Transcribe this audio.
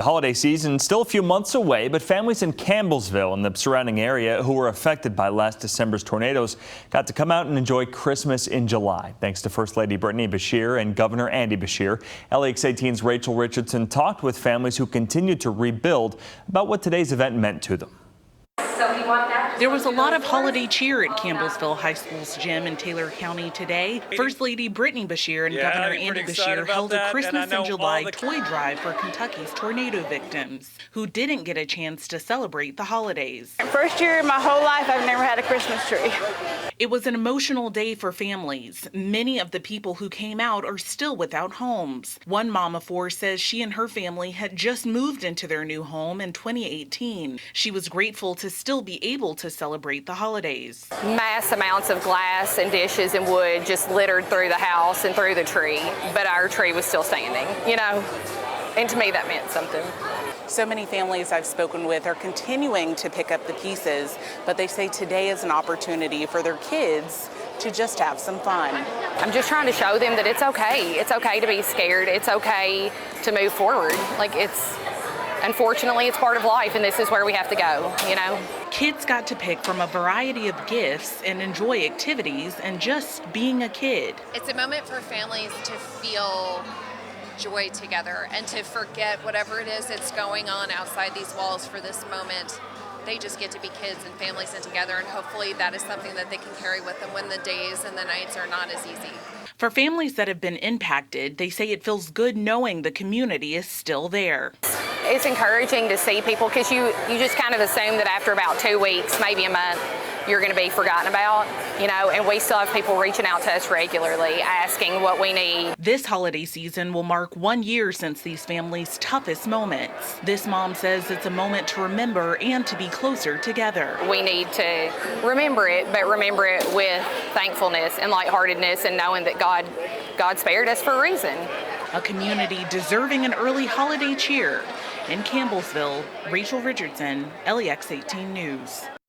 holiday season still a few months away, but families in Campbellsville and the surrounding area who were affected by last December's tornadoes got to come out and enjoy Christmas in July. Thanks to First Lady Britainy Beshear and Governor Andy Beshear, LEX 18's Rachel Richardson talked with families who continued to rebuild about what today's event meant to them. There was a lot of holiday cheer at Campbellsville High School's gym in Taylor County today. First Lady Britainy Beshear and Governor Andy Beshear held a Christmas in July toy drive for Kentucky's tornado victims who didn't get a chance to celebrate the holidays. First year in my whole life I've never had a Christmas tree. It was an emotional day for families. Many of the people who came out are still without homes. One mom of four says she and her family had just moved into their new home in 2018. She was grateful to still be able to celebrate the holidays. Mass amounts of glass and dishes and wood just littered through the house and through the tree, but our tree was still standing, and to me that meant something. So many families I've spoken with are continuing to pick up the pieces, but they say today is an opportunity for their kids to just have some fun. I'm just trying to show them that it's okay. It's okay to be scared. It's okay to move forward. Unfortunately, it's part of life, and this is where we have to go, Kids got to pick from a variety of gifts and enjoy activities and just being a kid. It's a moment for families to feel joy together and to forget whatever it is that's going on outside these walls for this moment. They just get to be kids and families and together, and hopefully that is something that they can carry with them when the days and the nights are not as easy. For families that have been impacted, they say it feels good knowing the community is still there. It's encouraging to see people because you just kind of assume that after about 2 weeks, maybe a month, you're going to be forgotten about, and we still have people reaching out to us regularly asking what we need. This holiday season will mark 1 year since these families' toughest moments. This mom says it's a moment to remember and to be closer together. We need to remember it, but remember it with thankfulness and lightheartedness and knowing that God spared us for a reason. A community deserving an early holiday cheer. In Campbellsville, Rachel Richardson, LEX 18 News.